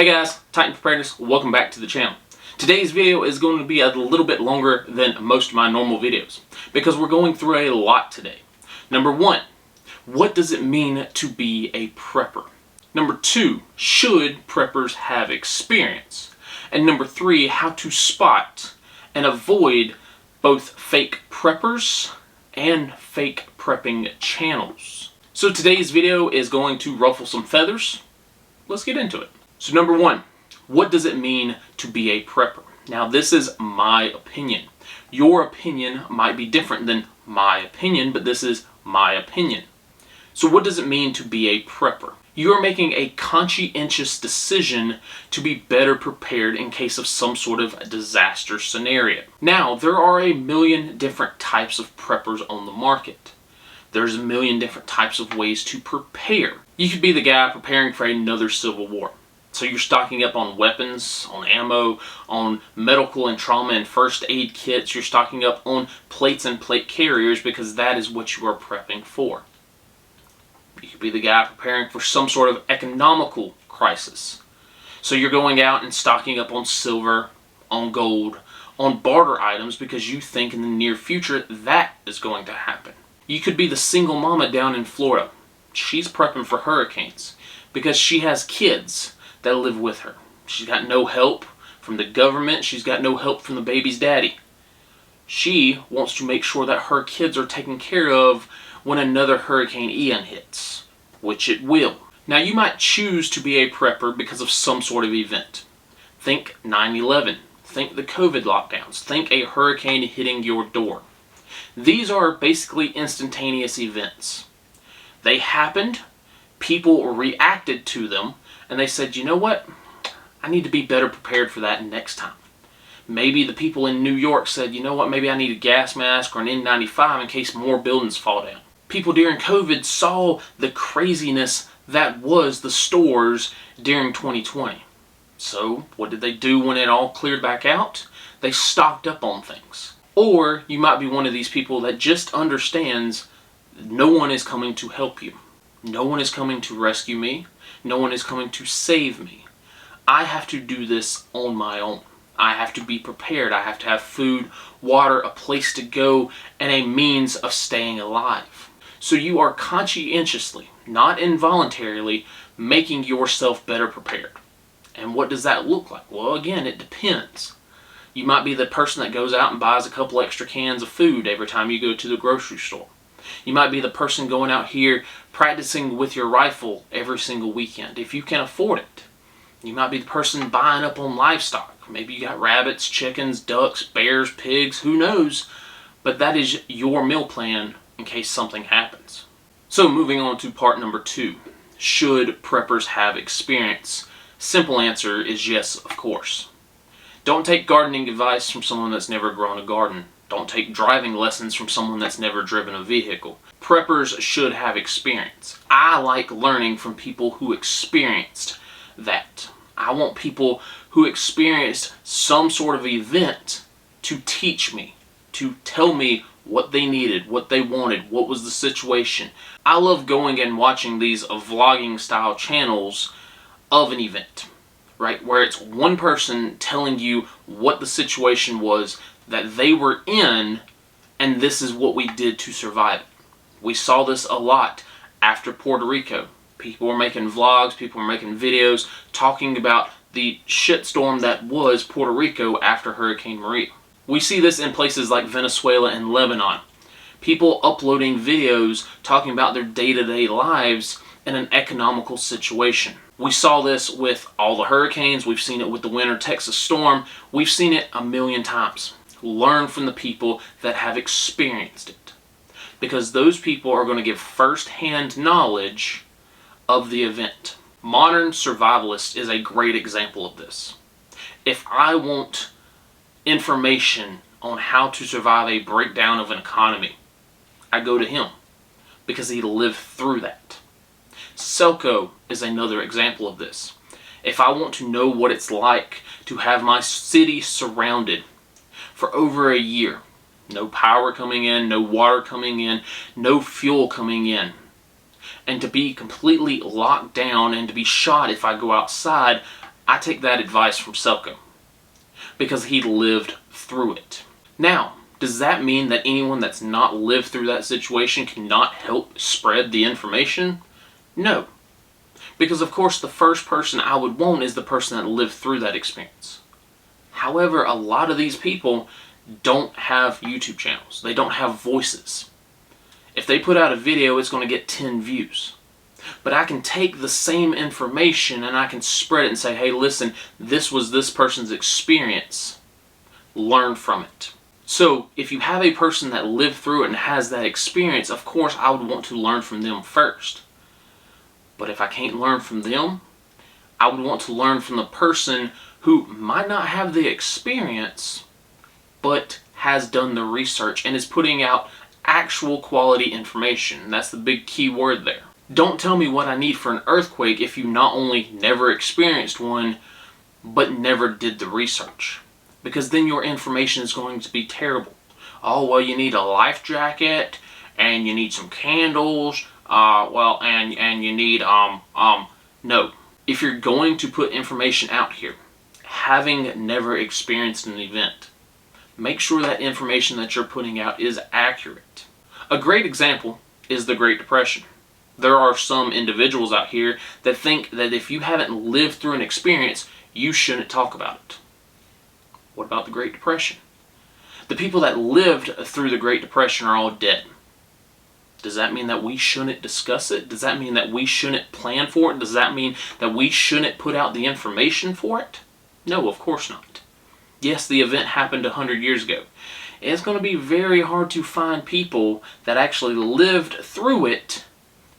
Hey guys, Titan Preparedness, welcome back to the channel. Today's video is going to be a little bit longer than most of my normal videos because we're going through a lot today. Number one, what does it mean to be a prepper? Number two, should preppers have experience? And number three, how to spot and avoid both fake preppers and fake prepping channels. So today's video is going to ruffle some feathers. Let's get into it. So number one, what does it mean to be a prepper? Now this is my opinion. Your opinion might be different than my opinion, but this is my opinion. So what does it mean to be a prepper? You are making a conscientious decision to be better prepared in case of some sort of disaster scenario. Now, there are a million different types of preppers on the market. There's a million different types of ways to prepare. You could be the guy preparing for another civil war. So you're stocking up on weapons, on ammo, on medical and trauma and first aid kits. You're stocking up on plates and plate carriers because that is what you are prepping for. You could be the guy preparing for some sort of economical crisis. So you're going out and stocking up on silver, on gold, on barter items because you think in the near future that is going to happen. You could be the single mama down in Florida. She's prepping for hurricanes because she has kids that live with her. She's got no help from the government. She's got no help from the baby's daddy. She wants to make sure that her kids are taken care of when another Hurricane Ian hits, which it will. Now you might choose to be a prepper because of some sort of event. Think 9/11. Think the COVID lockdowns. Think a hurricane hitting your door. These are basically instantaneous events. They happened, people reacted to them, and they said, you know what? I need to be better prepared for that next time. Maybe the people in New York said, you know what? Maybe I need a gas mask or an N95 in case more buildings fall down. People during COVID saw the craziness that was the stores during 2020. So what did they do when it all cleared back out? They stocked up on things. Or you might be one of these people that just understands no one is coming to help you. No one is coming to rescue me. No one is coming to save me. I have to do this on my own. I have to be prepared. I have to have food, water, a place to go, and a means of staying alive. So you are conscientiously, not involuntarily, making yourself better prepared. And what does that look like? Well, again, it depends. You might be the person that goes out and buys a couple extra cans of food every time you go to the grocery store. You might be the person going out here practicing with your rifle every single weekend, if you can afford it. You might be the person buying up on livestock. Maybe you got rabbits, chickens, ducks, bears, pigs, who knows? But that is your meal plan in case something happens. So moving on to part number two. Should preppers have experience? Simple answer is yes, of course. Don't take gardening advice from someone that's never grown a garden. Don't take driving lessons from someone that's never driven a vehicle. Preppers should have experience. I like learning from people who experienced that. I want people who experienced some sort of event to teach me, to tell me what they needed, what they wanted, what was the situation. I love going and watching these vlogging style channels of an event, right? Where it's one person telling you what the situation was that they were in, and this is what we did to survive it. We saw this a lot after Puerto Rico. People were making vlogs, people were making videos talking about the shitstorm that was Puerto Rico after Hurricane Maria. We see this in places like Venezuela and Lebanon. People uploading videos talking about their day-to-day lives in an economical situation. We saw this with all the hurricanes. We've seen it with the winter Texas storm. We've seen it a million times. Learn from the people that have experienced it, because those people are going to give first-hand knowledge of the event. Modern Survivalist is a great example of this. If I want information on how to survive a breakdown of an economy, I go to him because he lived through that. Selco is another example of this. If I want to know what it's like to have my city surrounded for over a year, no power coming in, no water coming in, no fuel coming in, and to be completely locked down and to be shot if I go outside, I take that advice from Selko because he lived through it. Now, does that mean that anyone that's not lived through that situation cannot help spread the information? No. Because of course the first person I would want is the person that lived through that experience. However, a lot of these people don't have YouTube channels. They don't have voices. If they put out a video, it's going to get 10 views. But I can take the same information and I can spread it and say, hey, listen, this was this person's experience. Learn from it. So if you have a person that lived through it and has that experience, of course I would want to learn from them first. But if I can't learn from them, I would want to learn from the person who might not have the experience, but has done the research and is putting out actual quality information. And that's the big key word there. Don't tell me what I need for an earthquake if you not only never experienced one, but never did the research. Because then your information is going to be terrible. Oh, well, you need a life jacket, and you need some candles, and you need, no. If you're going to put information out here, having never experienced an event, make sure that information that you're putting out is accurate. A great example is the Great Depression. There are some individuals out here that think that if you haven't lived through an experience, you shouldn't talk about it. What about the Great Depression? The people that lived through the Great Depression are all dead. Does that mean that we shouldn't discuss it? Does that mean that we shouldn't plan for it? Does that mean that we shouldn't put out the information for it? No, of course not. Yes, the event happened 100 years ago. It's going to be very hard to find people that actually lived through it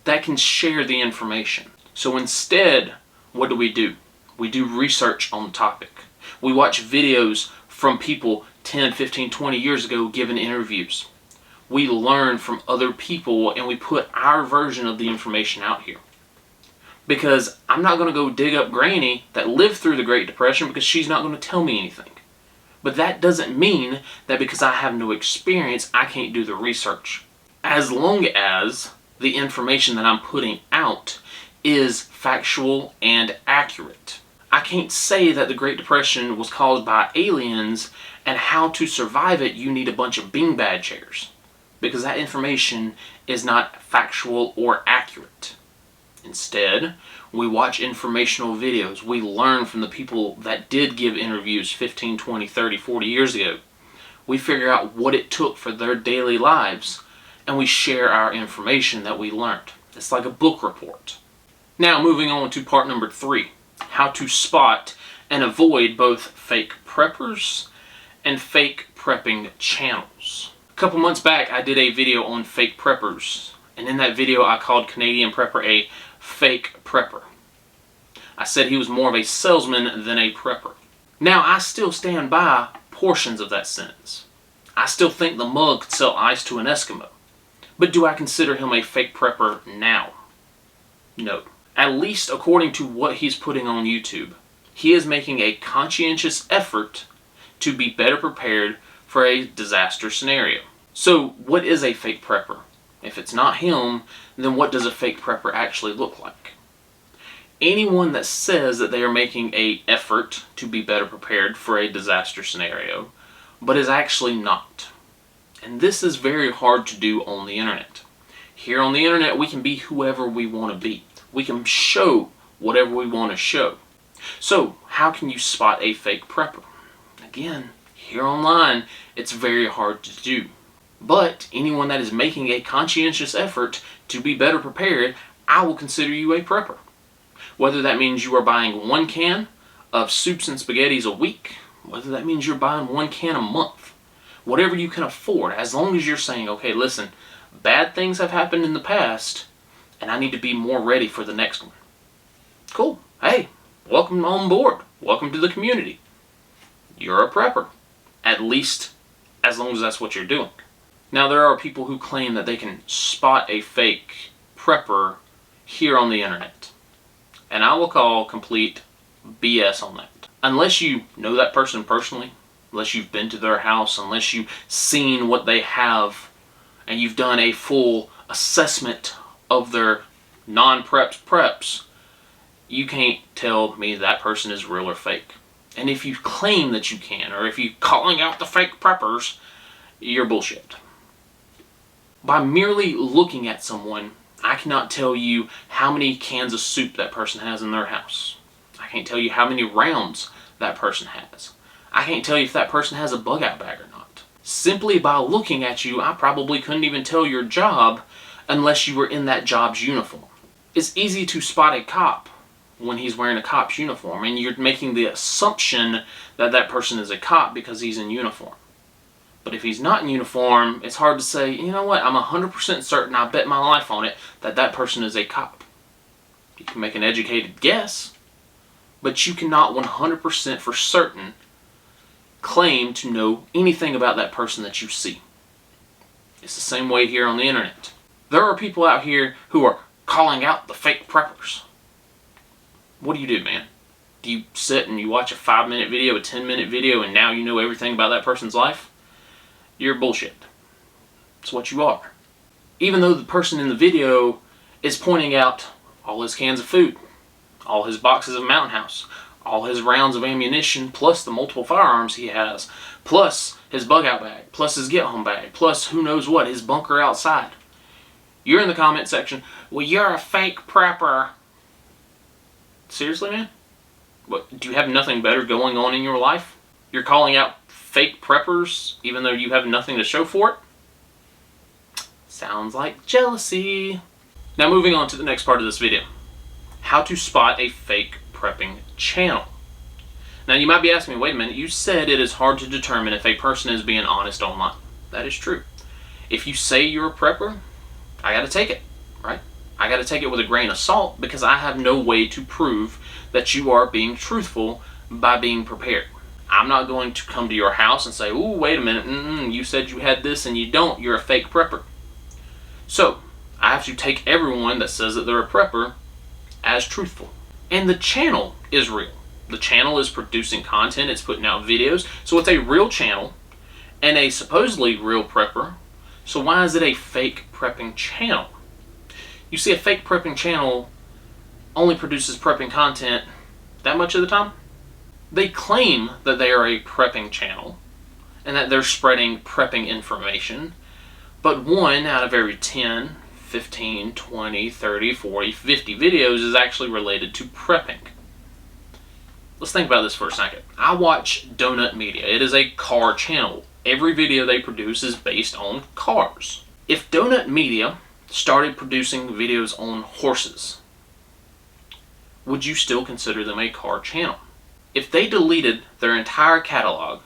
that can share the information. So instead, what do? We do research on the topic. We watch videos from people 10, 15, 20 years ago giving interviews. We learn from other people and we put our version of the information out here. Because I'm not going to go dig up Granny that lived through the Great Depression because she's not going to tell me anything. But that doesn't mean that because I have no experience, I can't do the research. As long as the information that I'm putting out is factual and accurate. I can't say that the Great Depression was caused by aliens and how to survive it you need a bunch of beanbag chairs. Because that information is not factual or accurate. Instead, we watch informational videos. We learn from the people that did give interviews 15, 20, 30, 40 years ago. We figure out what it took for their daily lives, and we share our information that we learned. It's like a book report. Now, moving on to part number 3, how to spot and avoid both fake preppers and fake prepping channels. A couple months back, I did a video on fake preppers, and in that video I called Canadian Prepper a fake prepper. I said he was more of a salesman than a prepper. Now, I still stand by portions of that sentence. I still think the mug could sell ice to an Eskimo. But do I consider him a fake prepper now? No. At least according to what he's putting on YouTube, he is making a conscientious effort to be better prepared for a disaster scenario. So what is a fake prepper? If it's not him, then what does a fake prepper actually look like? Anyone that says that they are making an effort to be better prepared for a disaster scenario, but is actually not. And this is very hard to do on the internet. Here on the internet, we can be whoever we want to be. We can show whatever we want to show. So, how can you spot a fake prepper? Again, here online, it's very hard to do. But anyone that is making a conscientious effort to be better prepared, I will consider you a prepper. Whether that means you are buying 1 can of soups and spaghettis a week, whether that means you're buying 1 can a month, whatever you can afford, as long as you're saying, okay, listen, bad things have happened in the past, and I need to be more ready for the next one. Cool. Hey, welcome on board. Welcome to the community. You're a prepper. At least as long as that's what you're doing. Now, there are people who claim that they can spot a fake prepper here on the internet. And I will call complete BS on that. Unless you know that person personally, unless you've been to their house, unless you've seen what they have, and you've done a full assessment of their non-preps, you can't tell me that person is real or fake. And if you claim that you can, or if you're calling out the fake preppers, you're bullshit. By merely looking at someone, I cannot tell you how many cans of soup that person has in their house. I can't tell you how many rounds that person has. I can't tell you if that person has a bug out bag or not. Simply by looking at you, I probably couldn't even tell your job unless you were in that job's uniform. It's easy to spot a cop when he's wearing a cop's uniform, and you're making the assumption that that person is a cop because he's in uniform. But if he's not in uniform, it's hard to say, you know what, I'm 100% certain, I bet my life on it, that that person is a cop. You can make an educated guess, but you cannot 100% for certain claim to know anything about that person that you see. It's the same way here on the internet. There are people out here who are calling out the fake preppers. What do, man? Do you sit and you watch a 5-minute video, a 10-minute video, and now you know everything about that person's life? You're bullshit. It's what you are. Even though the person in the video is pointing out all his cans of food, all his boxes of Mountain House, all his rounds of ammunition, plus the multiple firearms he has, plus his bug out bag, plus his get home bag, plus who knows what, his bunker outside. You're in the comment section, well, you're a fake prepper. Seriously, man? What, do you have nothing better going on in your life? You're calling out fake preppers even though you have nothing to show for it? Sounds like jealousy. Now moving on to the next part of this video. How to spot a fake prepping channel. Now you might be asking me, wait a minute, you said it is hard to determine if a person is being honest online. That is true. If you say you're a prepper, I gotta take it, right? I gotta take it with a grain of salt because I have no way to prove that you are being truthful by being prepared. I'm not going to come to your house and say, ooh, wait a minute, you said you had this and you don't, you're a fake prepper. So, I have to take everyone that says that they're a prepper as truthful. And the channel is real. The channel is producing content, it's putting out videos, so it's a real channel and a supposedly real prepper. So why is it a fake prepping channel? You see, a fake prepping channel only produces prepping content that much of the time. They claim that they are a prepping channel and that they're spreading prepping information, but 1 out of every 10, 15, 20, 30, 40, 50 videos is actually related to prepping. Let's think about this for a second. I watch Donut Media. It is a car channel. Every video they produce is based on cars. If Donut Media started producing videos on horses, would you still consider them a car channel? If they deleted their entire catalog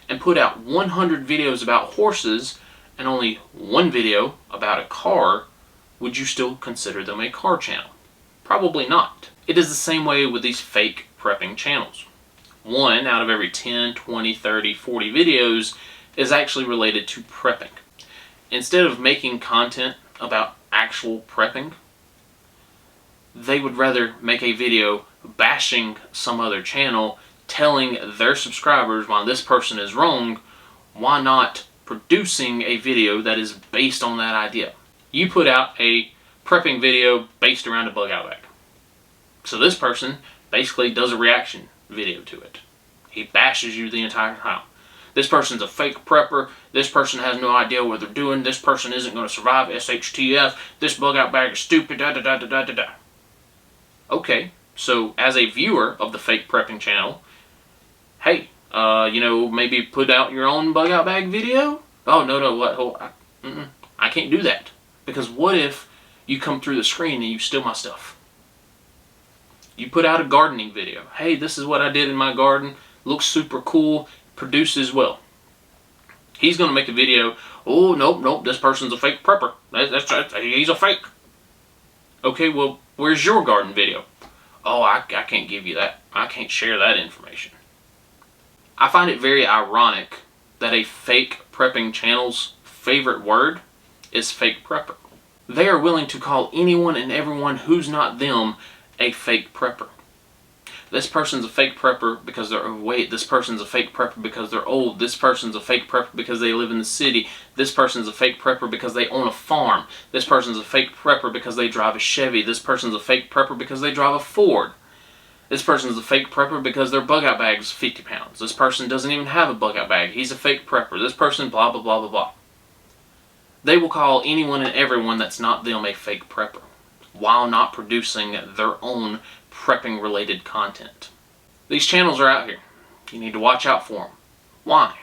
and put out 100 videos about horses and only 1 video about a car, would you still consider them a car channel? Probably not. It is the same way with these fake prepping channels. 1 out of every 10, 20, 30, 40 videos is actually related to prepping. Instead of making content about actual prepping, they would rather make a video bashing some other channel, telling their subscribers why this person is wrong, why not producing a video that is based on that idea. You put out a prepping video based around a bug out bag. So this person basically does a reaction video to it. He bashes you the entire time. This person's a fake prepper. This person has no idea what they're doing. This person isn't going to survive SHTF. This bug out bag is stupid. Da da da da da da da. Okay, so as a viewer of the fake prepping channel, hey, maybe put out your own bug out bag video? Oh, no, what? I can't do that. Because what if you come through the screen and you steal my stuff? You put out a gardening video. Hey, this is what I did in my garden. Looks super cool. Produces well. He's going to make a video. Oh, nope, this person's a fake prepper. He's a fake. Okay, well, where's your garden video? Oh, I can't give you that. I can't share that information. I find it very ironic that a fake prepping channel's favorite word is fake prepper. They are willing to call anyone and everyone who's not them a fake prepper. This person's a fake prepper because they're overweight. This person's a fake prepper because they're old. This person's a fake prepper because they live in the city. This person's a fake prepper because they own a farm. This person's a fake prepper because they drive a Chevy. This person's a fake prepper because they drive a Ford. This person's a fake prepper because their bug out bag's 50 pounds. This person doesn't even have a bug out bag. He's a fake prepper. This person blah blah blah blah blah. They will call anyone and everyone that's not them a fake prepper, while not producing their own prepping related content. These channels are out here. You need to watch out for them. Why?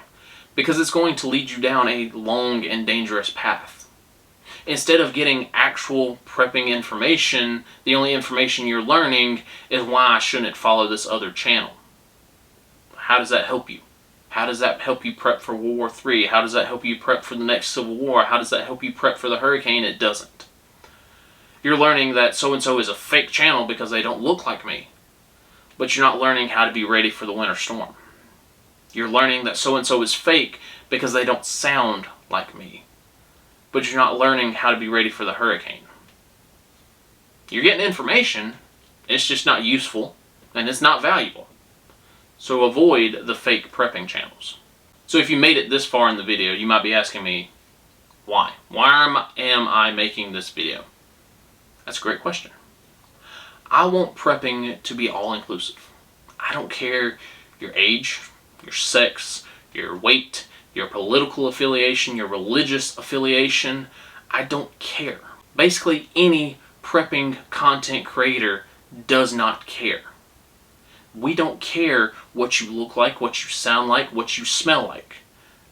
Because it's going to lead you down a long and dangerous path. Instead of getting actual prepping information, the only information you're learning is why I shouldn't follow this other channel. How does that help you? How does that help you prep for World War III? How does that help you prep for the next Civil War? How does that help you prep for the hurricane? It doesn't. You're learning that so-and-so is a fake channel because they don't look like me. But you're not learning how to be ready for the winter storm. You're learning that so-and-so is fake because they don't sound like me. But you're not learning how to be ready for the hurricane. You're getting information, it's just not useful, and it's not valuable. So avoid the fake prepping channels. So if you made it this far in the video, you might be asking me, why? Why am I making this video? That's a great question. I want prepping to be all-inclusive. I don't care your age, your sex, your weight, your political affiliation, your religious affiliation. I don't care. Basically, any prepping content creator does not care. We don't care what you look like, what you sound like, what you smell like,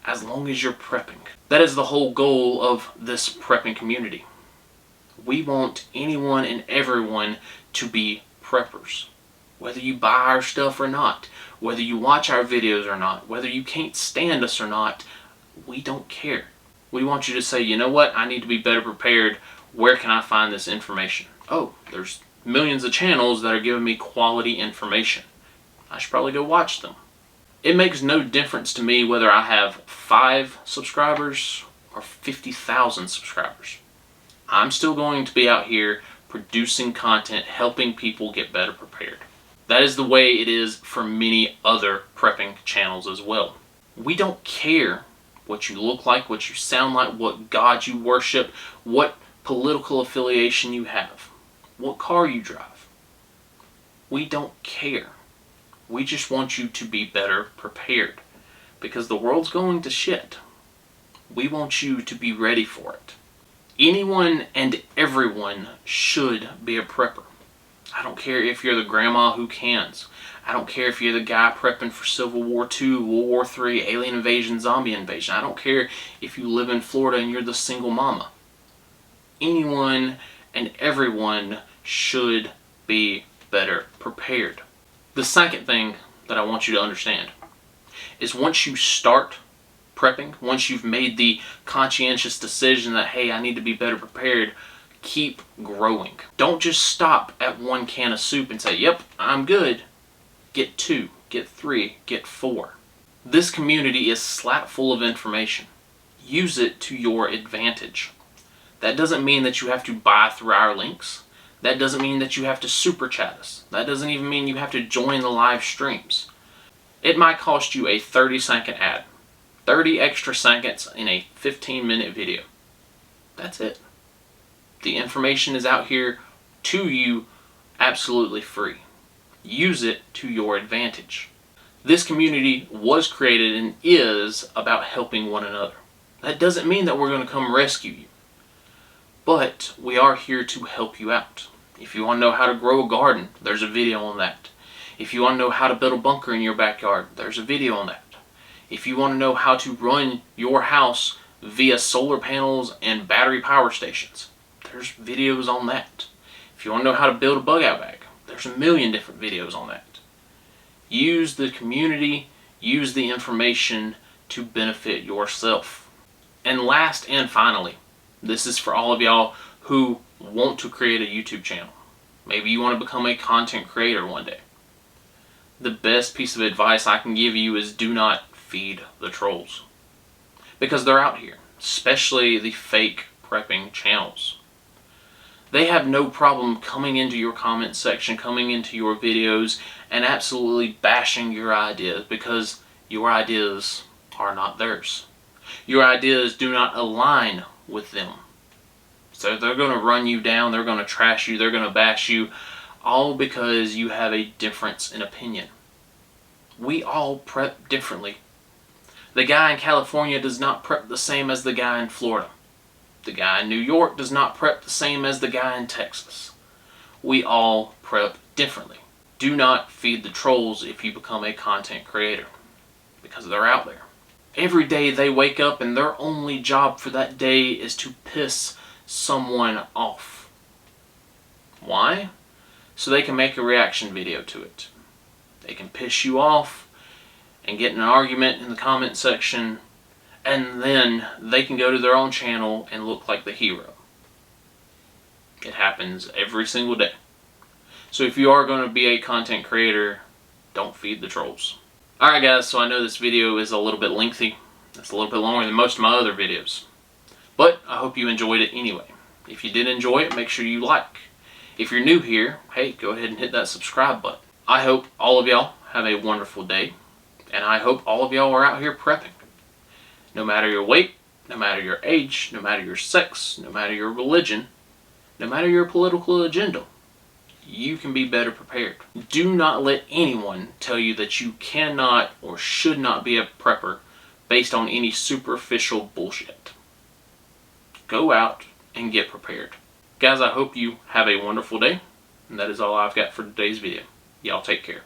as long as you're prepping. That is the whole goal of this prepping community. We want anyone and everyone to be preppers. Whether you buy our stuff or not, whether you watch our videos or not, whether you can't stand us or not, we don't care. We want you to say, you know what, I need to be better prepared. Where can I find this information? Oh, there's millions of channels that are giving me quality information. I should probably go watch them. It makes no difference to me whether I have 5 subscribers or 50,000 subscribers. I'm still going to be out here producing content, helping people get better prepared. That is the way it is for many other prepping channels as well. We don't care what you look like, what you sound like, what God you worship, what political affiliation you have, what car you drive. We don't care. We just want you to be better prepared, because the world's going to shit. We want you to be ready for it. Anyone and everyone should be a prepper. I don't care if you're the grandma who cans. I don't care if you're the guy prepping for Civil War II, World War III, alien invasion, zombie invasion. I don't care if you live in Florida and you're the single mama. Anyone and everyone should be better prepared. The second thing that I want you to understand is once you start prepping, once you've made the conscientious decision that, hey, I need to be better prepared, keep growing. Don't just stop at 1 can of soup and say, yep, I'm good. Get 2, get 3, get 4. This community is slap full of information. Use it to your advantage. That doesn't mean that you have to buy through our links. That doesn't mean that you have to super chat us. That doesn't even mean you have to join the live streams. It might cost you a 30-second ad. 30 extra seconds in a 15-minute video. That's it. The information is out here to you absolutely free. Use it to your advantage. This community was created and is about helping one another. That doesn't mean that we're going to come rescue you. But we are here to help you out. If you want to know how to grow a garden, there's a video on that. If you want to know how to build a bunker in your backyard, there's a video on that. If you want to know how to run your house via solar panels and battery power stations, there's videos on that. If you want to know how to build a bug out bag, there's a million different videos on that. Use the community, use the information to benefit yourself. And last and finally, this is for all of y'all who want to create a YouTube channel. Maybe you want to become a content creator one day. The best piece of advice I can give you is do not feed the trolls. Because they're out here, especially the fake prepping channels. They have no problem coming into your comment section, coming into your videos, and absolutely bashing your ideas because your ideas are not theirs. Your ideas do not align with them. So they're going to run you down, they're going to trash you, they're going to bash you. all because you have a difference in opinion. We all prep differently. The guy in California does not prep the same as the guy in Florida. The guy in New York does not prep the same as the guy in Texas. We all prep differently. Do not feed the trolls if you become a content creator, because they're out there. Every day they wake up and their only job for that day is to piss someone off. Why? So they can make a reaction video to it. They can piss you off and get in an argument in the comment section, and then they can go to their own channel and look like the hero. It happens every single day. So if you are going to be a content creator, don't feed the trolls. Alright guys, so I know this video is a little bit lengthy. It's a little bit longer than most of my other videos. But I hope you enjoyed it anyway. If you did enjoy it, make sure you like. If you're new here, hey, go ahead and hit that subscribe button. I hope all of y'all have a wonderful day. And I hope all of y'all are out here prepping. No matter your weight, no matter your age, no matter your sex, no matter your religion, no matter your political agenda, you can be better prepared. Do not let anyone tell you that you cannot or should not be a prepper based on any superficial bullshit. Go out and get prepared. Guys, I hope you have a wonderful day. And that is all I've got for today's video. Y'all take care.